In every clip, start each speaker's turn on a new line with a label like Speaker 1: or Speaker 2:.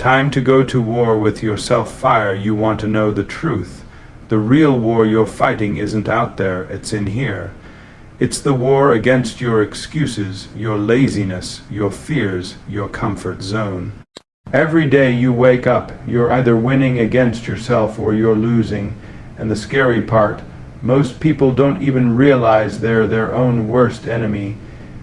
Speaker 1: time to go to war with yourself. Fire, you want to know the truth. The real war you're fighting isn't out there, it's in here. It's the war against your excuses, your laziness, your fears, your comfort zone. Every day you wake up, you're either winning against yourself or you're losing. And the scary part, most people don't even realize they're their own worst enemy.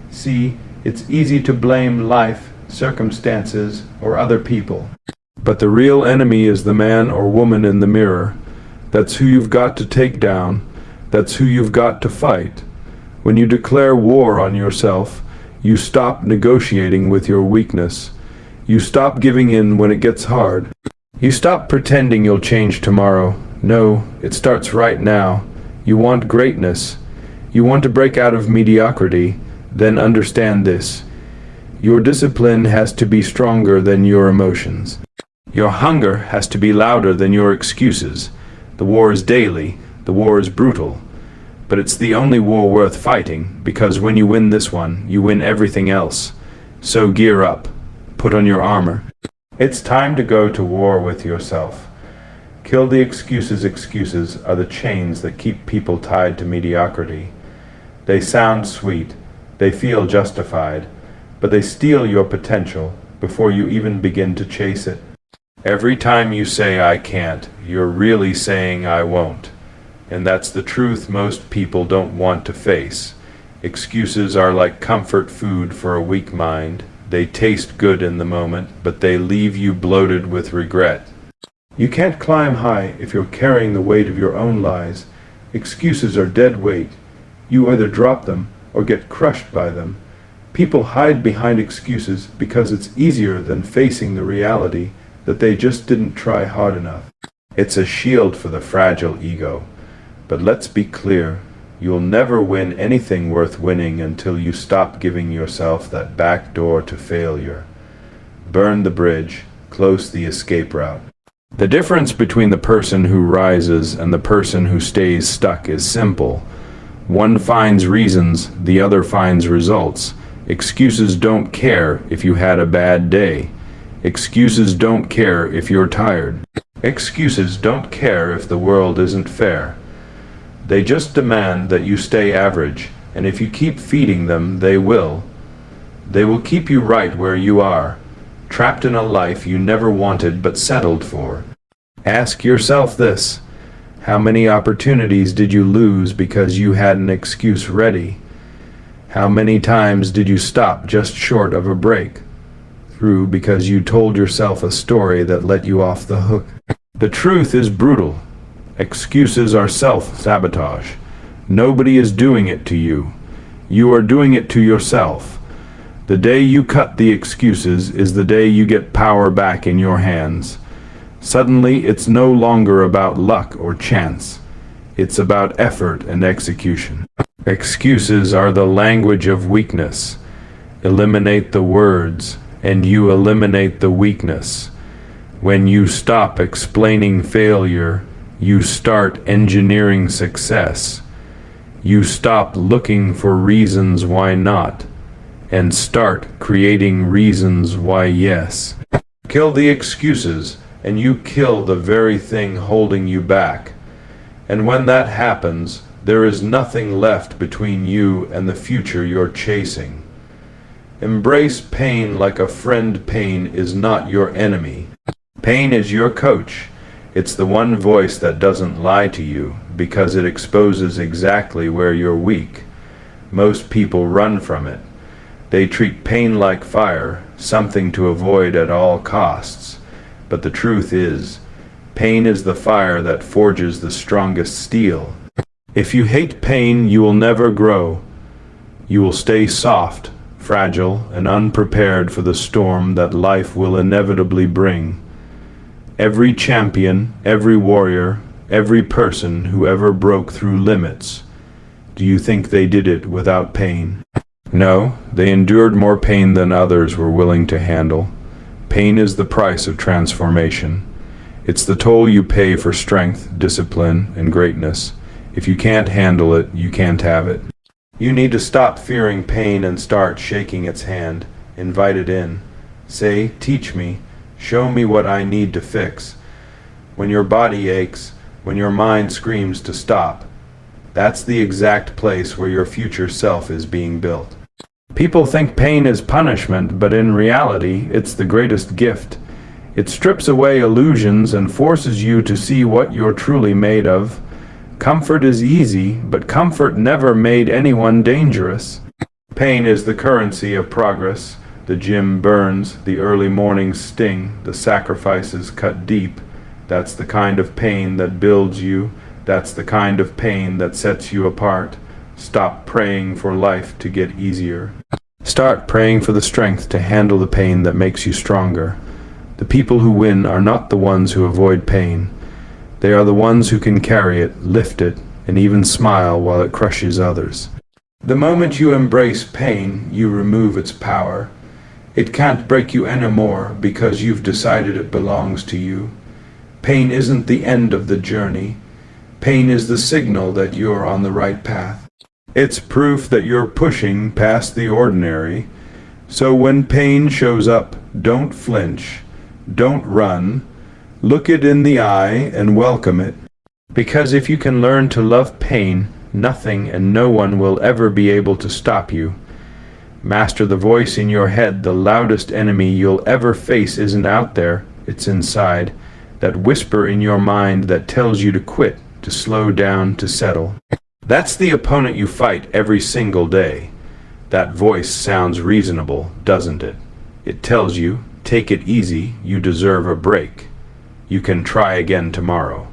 Speaker 1: See, it's easy to blame life, circumstances, or other people. But the real enemy is the man or woman in the mirror. That's who you've got to take down. That's who you've got to fight. When you declare war on yourself, you stop negotiating with your weakness. You stop giving in when it gets hard. You stop pretending you'll change tomorrow. No, it starts right now. You want greatness. You want to break out of mediocrity. Then understand this. Your discipline has to be stronger than your emotions. Your hunger has to be louder than your excuses. The war is daily. The war is brutal. But it's the only war worth fighting, because when you win this one, you win everything else. So gear up. Put on your armor. It's time to go to war with yourself. Kill the excuses. Excuses are the chains that keep people tied to mediocrity. They sound sweet. They feel justified. But they steal your potential before you even begin to chase it. Every time you say I can't, you're really saying I won't. And that's the truth most people don't want to face. Excuses are like comfort food for a weak mind. They taste good in the moment, but they leave you bloated with regret. You can't climb high if you're carrying the weight of your own lies. Excuses are dead weight. You either drop them or get crushed by them. People hide behind excuses because it's easier than facing the reality that they just didn't try hard enough. It's a shield for the fragile ego. But let's be clear, you'll never win anything worth winning until you stop giving yourself that back door to failure. Burn the bridge, close the escape route. The difference between the person who rises and the person who stays stuck is simple. One finds reasons, the other finds results. Excuses don't care if you had a bad day. Excuses don't care if you're tired. Excuses don't care if the world isn't fair. They just demand that you stay average, and if you keep feeding them, they will. They will keep you right where you are, trapped in a life you never wanted but settled for. Ask yourself this: how many opportunities did you lose because you had an excuse ready? How many times did you stop just short of a breakthrough because you told yourself a story that let you off the hook? The truth is brutal. Excuses are self-sabotage. Nobody is doing it to you. You are doing it to yourself. The day you cut the excuses is the day you get power back in your hands. Suddenly, it's no longer about luck or chance. It's about effort and execution. Excuses are the language of weakness. Eliminate the words, and you eliminate the weakness. When you stop explaining failure, you start engineering success. You stop looking for reasons why not, and start creating reasons why yes. Kill the excuses, and you kill the very thing holding you back. And when that happens, there is nothing left between you and the future you're chasing. Embrace pain like a friend. Pain is not your enemy. Pain is your coach. It's the one voice that doesn't lie to you because it exposes exactly where you're weak. Most people run from it. They treat pain like fire, something to avoid at all costs. But the truth is, pain is the fire that forges the strongest steel. If you hate pain, you will never grow. You will stay soft, fragile, and unprepared for the storm that life will inevitably bring. Every champion, every warrior, every person who ever broke through limits, do you think they did it without pain? No, they endured more pain than others were willing to handle. Pain is the price of transformation. It's the toll you pay for strength, discipline, and greatness. If you can't handle it, you can't have it. You need to stop fearing pain and start shaking its hand. Invite it in. Say, teach me. Show me what I need to fix. When your body aches, when your mind screams to stop, that's the exact place where your future self is being built. People think pain is punishment, but in reality, it's the greatest gift. It strips away illusions and forces you to see what you're truly made of. Comfort is easy, but comfort never made anyone dangerous. Pain is the currency of progress. The gym burns, the early mornings sting, the sacrifices cut deep. That's the kind of pain that builds you. That's the kind of pain that sets you apart. Stop praying for life to get easier. Start praying for the strength to handle the pain that makes you stronger. The people who win are not the ones who avoid pain. They are the ones who can carry it, lift it, and even smile while it crushes others. The moment you embrace pain, you remove its power. It can't break you anymore because you've decided it belongs to you. Pain isn't the end of the journey. Pain is the signal that you're on the right path. It's proof that you're pushing past the ordinary. So when pain shows up, don't flinch. Don't run. Look it in the eye and welcome it. Because if you can learn to love pain, nothing and no one will ever be able to stop you. Master the voice in your head. The loudest enemy you'll ever face isn't out there, it's inside. That whisper in your mind that tells you to quit, to slow down, to settle. That's the opponent you fight every single day. That voice sounds reasonable, doesn't it? It tells you, take it easy, you deserve a break. You can try again tomorrow.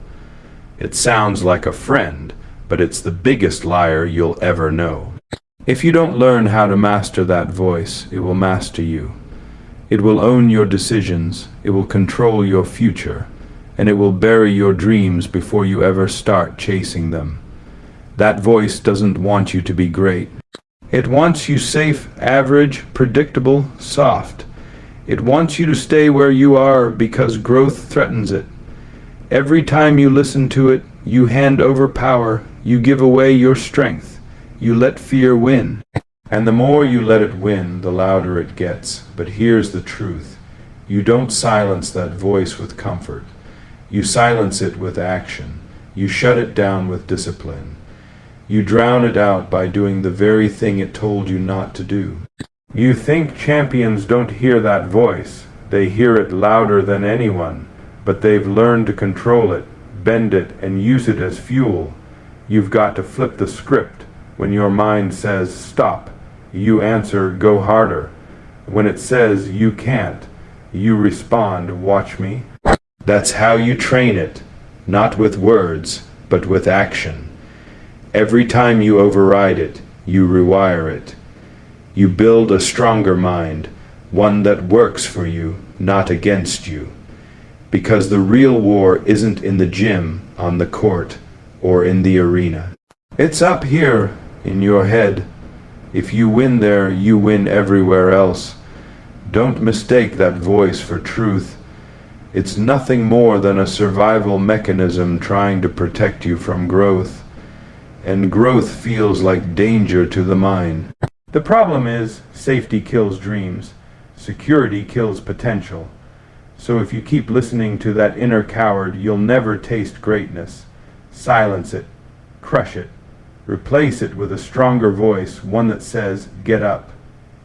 Speaker 1: It sounds like a friend, but it's the biggest liar you'll ever know. If you don't learn how to master that voice, it will master you. It will own your decisions, it will control your future, and it will bury your dreams before you ever start chasing them. That voice doesn't want you to be great. It wants you safe, average, predictable, soft. It wants you to stay where you are because growth threatens it. Every time you listen to it, you hand over power, you give away your strength, you let fear win. And the more you let it win, the louder it gets. But here's the truth. You don't silence that voice with comfort. You silence it with action. You shut it down with discipline. You drown it out by doing the very thing it told you not to do. You think champions don't hear that voice. They hear it louder than anyone, but they've learned to control it, bend it, and use it as fuel. You've got to flip the script. When your mind says stop, you answer go harder. When it says you can't, you respond watch me. That's how you train it, not with words, but with action. Every time you override it, you rewire it. You build a stronger mind, one that works for you, not against you. Because the real war isn't in the gym, on the court, or in the arena. It's up here, in your head. If you win there, you win everywhere else. Don't mistake that voice for truth. It's nothing more than a survival mechanism trying to protect you from growth. And growth feels like danger to the mind. The problem is, safety kills dreams. Security kills potential. So if you keep listening to that inner coward, you'll never taste greatness. Silence it. Crush it. Replace it with a stronger voice, one that says, get up.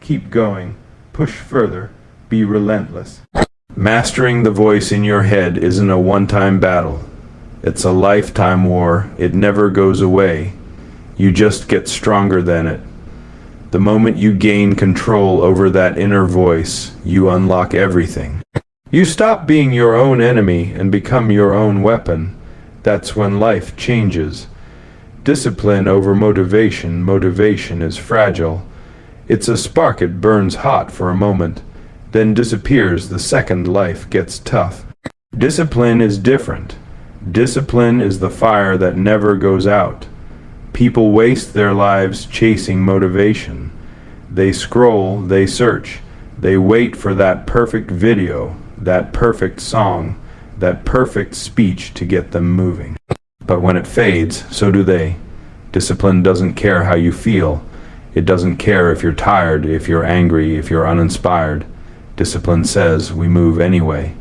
Speaker 1: Keep going. Push further. Be relentless. Mastering the voice in your head isn't a one-time battle. It's a lifetime war. It never goes away. You just get stronger than it. The moment you gain control over that inner voice, you unlock everything. You stop being your own enemy and become your own weapon. That's when life changes. Discipline over motivation. Motivation is fragile. It's a spark, it burns hot for a moment, then disappears the second life gets tough. Discipline is different. Discipline is the fire that never goes out. People waste their lives chasing motivation. They scroll, they search, they wait for that perfect video, that perfect song, that perfect speech to get them moving. But when it fades, so do they. Discipline doesn't care how you feel. It doesn't care if you're tired, if you're angry, if you're uninspired. Discipline says we move anyway.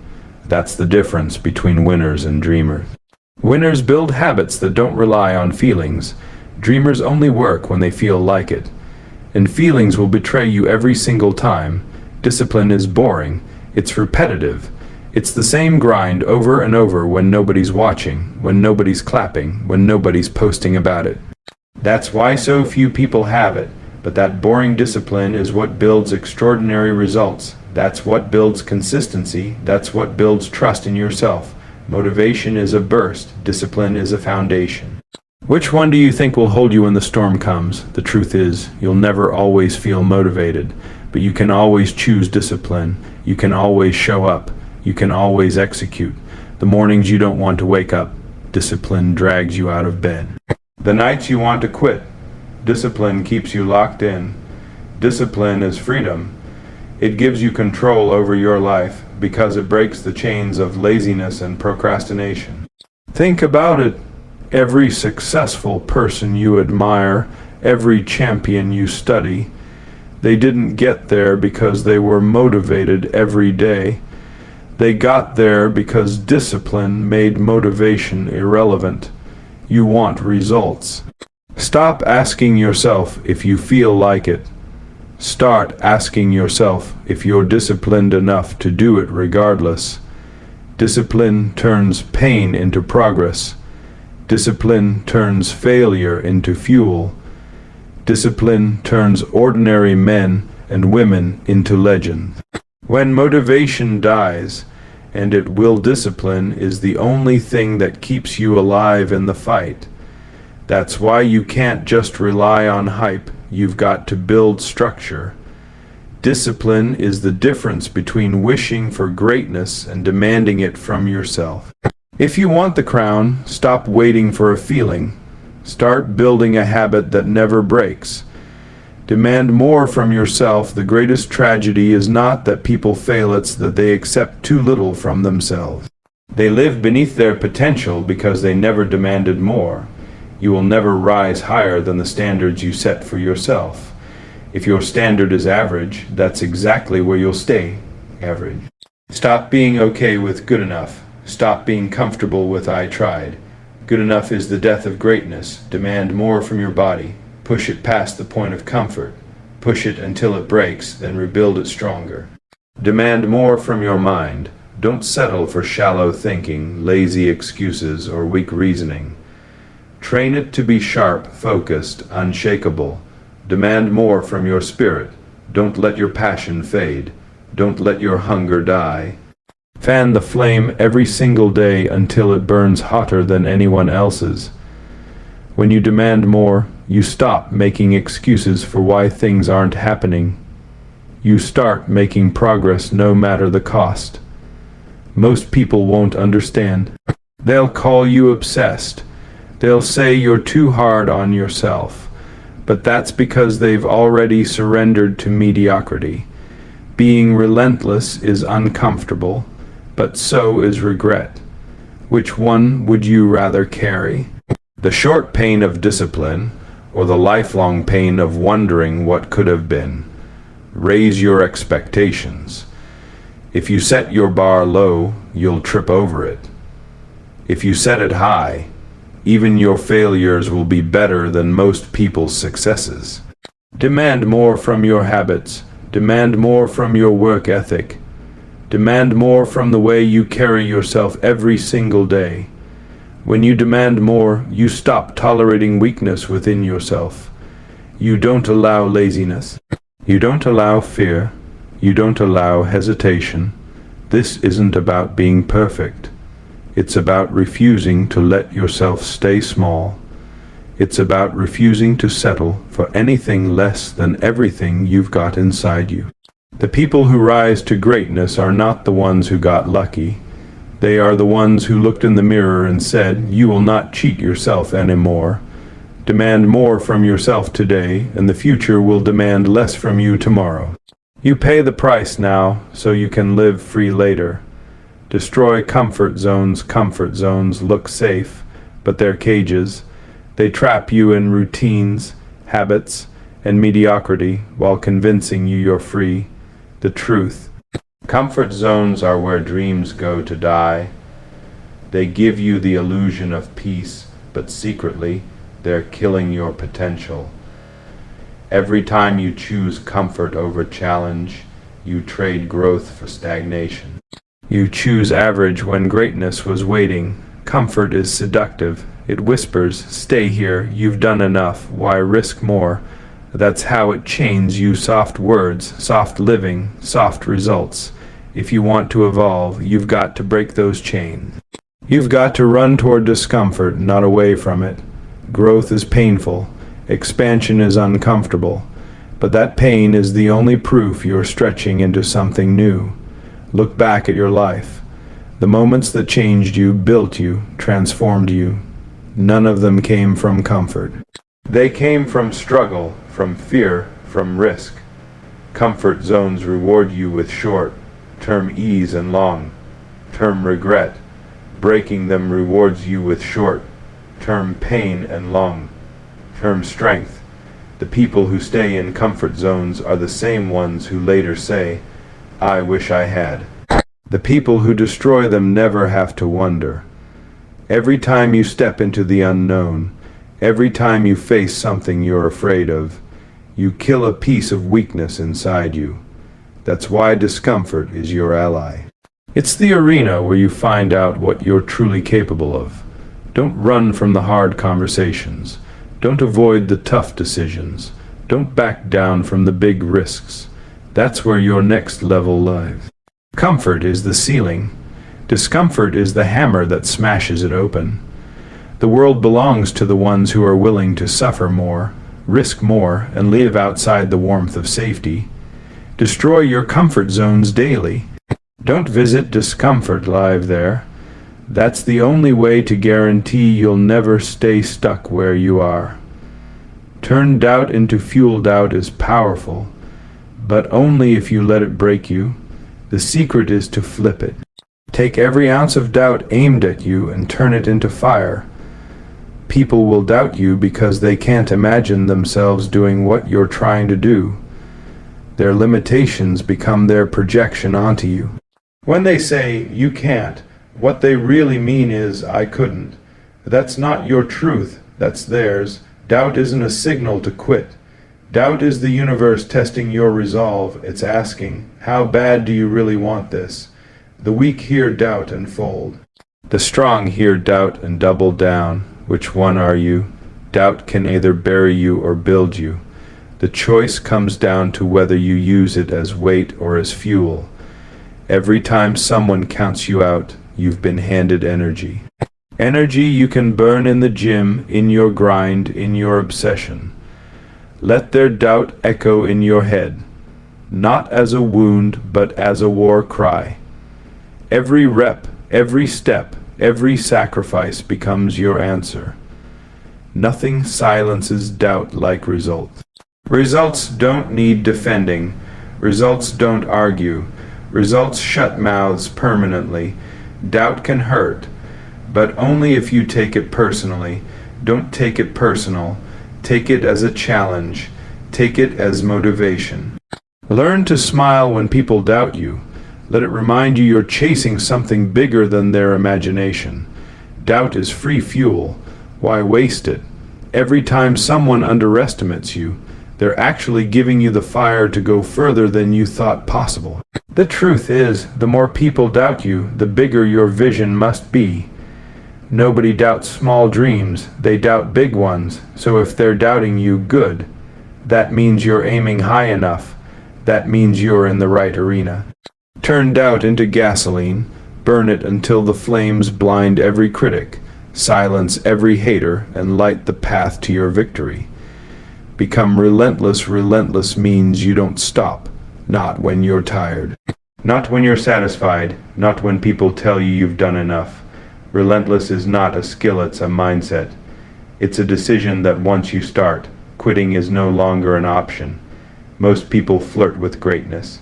Speaker 1: That's the difference between winners and dreamers. Winners build habits that don't rely on feelings. Dreamers only work when they feel like it. And feelings will betray you every single time. Discipline is boring. It's repetitive. It's the same grind over and over when nobody's watching, when nobody's clapping, when nobody's posting about it. That's why so few people have it. But that boring discipline is what builds extraordinary results. That's what builds consistency. That's what builds trust in yourself. Motivation is a burst. Discipline is a foundation. Which one do you think will hold you when the storm comes? The truth is, you'll never always feel motivated, but you can always choose discipline. You can always show up. You can always execute. The mornings you don't want to wake up, discipline drags you out of bed. The nights you want to quit, discipline keeps you locked in. Discipline is freedom. It gives you control over your life because it breaks the chains of laziness and procrastination. Think about it. Every successful person you admire, every champion you study, they didn't get there because they were motivated every day. They got there because discipline made motivation irrelevant. You want results. Stop asking yourself if you feel like it. Start asking yourself if you're disciplined enough to do it regardless. Discipline turns pain into progress. Discipline turns failure into fuel. Discipline turns ordinary men and women into legends. When motivation dies, and it will, discipline is the only thing that keeps you alive in the fight. That's why you can't just rely on hype. You've got to build structure. Discipline is the difference between wishing for greatness and demanding it from yourself. If you want the crown, stop waiting for a feeling. Start building a habit that never breaks. Demand more from yourself. The greatest tragedy is not that people fail, it's that they accept too little from themselves. They live beneath their potential because they never demanded more. You will never rise higher than the standards you set for yourself. If your standard is average, that's exactly where you'll stay, average. Stop being okay with good enough. Stop being comfortable with I tried. Good enough is the death of greatness. Demand more from your body. Push it past the point of comfort. Push it until it breaks, then rebuild it stronger. Demand more from your mind. Don't settle for shallow thinking, lazy excuses, or weak reasoning. Train it to be sharp, focused, unshakable. Demand more from your spirit. Don't let your passion fade. Don't let your hunger die. Fan the flame every single day until it burns hotter than anyone else's. When you demand more, you stop making excuses for why things aren't happening. You start making progress no matter the cost. Most people won't understand. They'll call you obsessed. They'll say you're too hard on yourself. But that's because they've already surrendered to mediocrity. Being relentless is uncomfortable, but so is regret. Which one would you rather carry? The short pain of discipline, or the lifelong pain of wondering what could have been? Raise your expectations. If you set your bar low, you'll trip over it. If you set it high, even your failures will be better than most people's successes. Demand more from your habits. Demand more from your work ethic. Demand more from the way you carry yourself every single day. When you demand more, you stop tolerating weakness within yourself. You don't allow laziness. You don't allow fear. You don't allow hesitation. This isn't about being perfect. It's about refusing to let yourself stay small. It's about refusing to settle for anything less than everything you've got inside you. The people who rise to greatness are not the ones who got lucky. They are the ones who looked in the mirror and said, "You will not cheat yourself anymore." Demand more from yourself today, and the future will demand less from you tomorrow. You pay the price now, so you can live free later. Destroy comfort zones. Comfort zones look safe, but they're cages. They trap you in routines, habits, and mediocrity while convincing you you're free. The truth: Comfort zones are where dreams go to die. They give you the illusion of peace, but secretly, they're killing your potential. Every time you choose comfort over challenge, you trade growth for stagnation. You choose average when greatness was waiting. Comfort is seductive. It whispers, "Stay here, you've done enough, why risk more?" That's how it chains you. Soft words, soft living, soft results. If you want to evolve, you've got to break those chains. You've got to run toward discomfort, not away from it. Growth is painful. Expansion is uncomfortable. But that pain is the only proof you're stretching into something new. Look back at your life. The moments that changed you, built you, transformed you. None of them came from comfort. They came from struggle, from fear, from risk. Comfort zones reward you with short-term ease and long-term regret. Breaking them rewards you with short-term pain and long-term strength. The people who stay in comfort zones are the same ones who later say, "I wish I had." The people who destroy them never have to wonder. Every time you step into the unknown, every time you face something you're afraid of, you kill a piece of weakness inside you. That's why discomfort is your ally. It's the arena where you find out what you're truly capable of. Don't run from the hard conversations. Don't avoid the tough decisions. Don't back down from the big risks. That's where your next level lies. Comfort is the ceiling. Discomfort is the hammer that smashes it open. The world belongs to the ones who are willing to suffer more, risk more, and live outside the warmth of safety. Destroy your comfort zones daily. Don't visit discomfort live there. That's the only way to guarantee you'll never stay stuck where you are. Turn doubt into fuel. Doubt is powerful, but only if you let it break you. The secret is to flip it. Take every ounce of doubt aimed at you and turn it into fire. People will doubt you because they can't imagine themselves doing what you're trying to do. Their limitations become their projection onto you. When they say, "You can't," what they really mean is, "I couldn't." That's not your truth, that's theirs. Doubt isn't a signal to quit. Doubt is the universe testing your resolve. It's asking, how bad do you really want this? The weak hear doubt and fold. The strong hear doubt and double down. Which one are you? Doubt can either bury you or build you. The choice comes down to whether you use it as weight or as fuel. Every time someone counts you out, you've been handed energy. Energy you can burn in the gym, in your grind, in your obsession. Let their doubt echo in your head, not as a wound, but as a war cry. Every rep, every step, every sacrifice becomes your answer. Nothing silences doubt like results. Results don't need defending. Results don't argue. Results shut mouths permanently. Doubt can hurt, but only if you take it personally. Don't take it personal. Take it as a challenge. Take it as motivation. Learn to smile when people doubt you. Let it remind you you're chasing something bigger than their imagination. Doubt is free fuel. Why waste it? Every time someone underestimates you, they're actually giving you the fire to go further than you thought possible. The truth is, the more people doubt you, the bigger your vision must be. Nobody doubts small dreams, they doubt big ones. So if they're doubting you, good. That means you're aiming high enough. That means you're in the right arena. Turn doubt into gasoline. Burn it until the flames blind every critic, silence every hater, and light the path to your victory. Become relentless. Relentless means you don't stop. Not when you're tired. Not when you're satisfied. Not when people tell you you've done enough. Relentless is not a skill, it's a mindset. It's a decision that once you start, quitting is no longer an option. Most people flirt with greatness.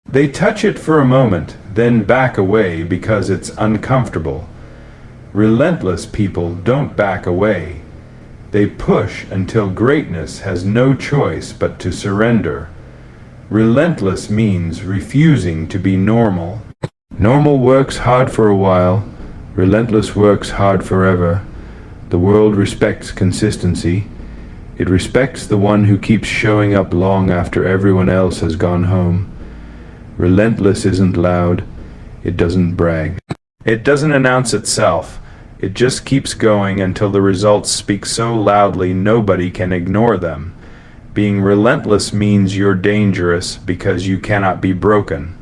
Speaker 1: They touch it for a moment, then back away because it's uncomfortable. Relentless people don't back away. They push until greatness has no choice but to surrender. Relentless means refusing to be normal. Normal works hard for a while. Relentless works hard forever. The world respects consistency. It respects the one who keeps showing up long after everyone else has gone home. Relentless isn't loud. It doesn't brag. It doesn't announce itself. It just keeps going until the results speak so loudly nobody can ignore them. Being relentless means you're dangerous because you cannot be broken.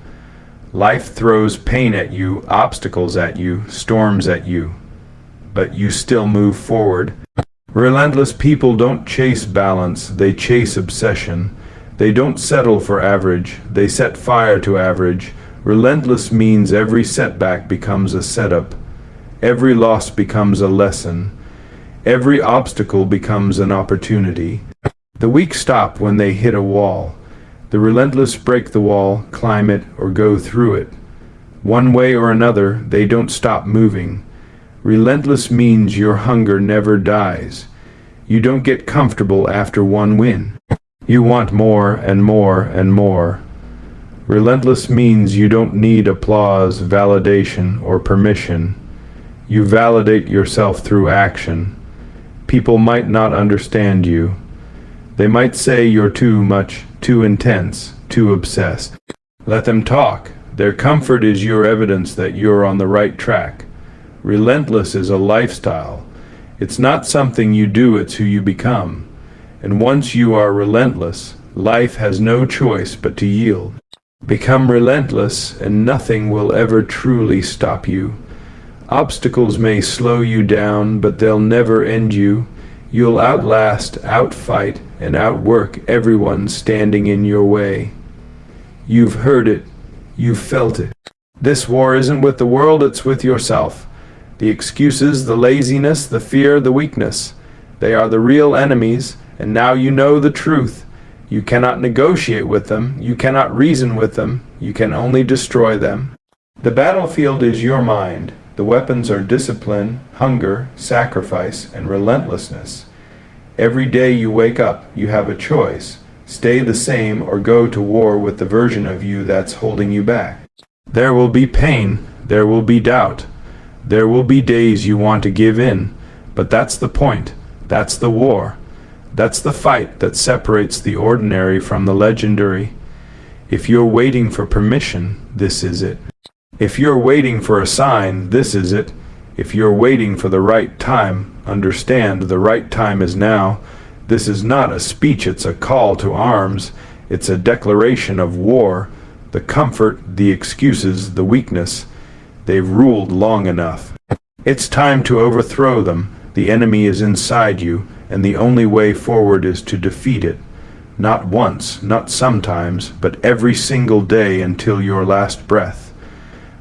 Speaker 1: Life throws pain at you, obstacles at you, storms at you, but you still move forward. Relentless people don't chase balance, they chase obsession. They don't settle for average, they set fire to average. Relentless means every setback becomes a setup. Every loss becomes a lesson. Every obstacle becomes an opportunity. The weak stop when they hit a wall. The relentless break the wall, climb it, or go through it. One way or another, they don't stop moving. Relentless means your hunger never dies. You don't get comfortable after one win. You want more and more and more. Relentless means you don't need applause, validation, or permission. You validate yourself through action. People might not understand you. They might say you're too much, too intense, too obsessed. Let them talk. Their comfort is your evidence that you're on the right track. Relentless is a lifestyle. It's not something you do, it's who you become. And once you are relentless, life has no choice but to yield. Become relentless, and nothing will ever truly stop you. Obstacles may slow you down, but they'll never end you. You'll outlast, outfight, and outwork everyone standing in your way. You've heard it. You've felt it. This war isn't with the world, it's with yourself. The excuses, the laziness, the fear, the weakness. They are the real enemies, and now you know the truth. You cannot negotiate with them. You cannot reason with them. You can only destroy them. The battlefield is your mind. The weapons are discipline, hunger, sacrifice, and relentlessness. Every day you wake up, you have a choice. Stay the same or go to war with the version of you that's holding you back. There will be pain. There will be doubt. There will be days you want to give in. But that's the point. That's the war. That's the fight that separates the ordinary from the legendary. If you're waiting for permission, this is it. If you're waiting for a sign, this is it. If you're waiting for the right time, understand the right time is now. This is not a speech, it's a call to arms. It's a declaration of war. The comfort, the excuses, the weakness, they've ruled long enough. It's time to overthrow them. The enemy is inside you, and the only way forward is to defeat it. Not once, not sometimes, but every single day until your last breath.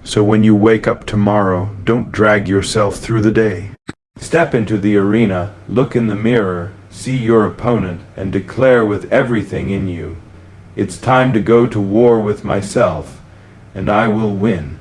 Speaker 1: So when you wake up tomorrow, don't drag yourself through the day. Step into the arena, look in the mirror, see your opponent, and declare with everything in you, it's time to go to war with myself, and I will win.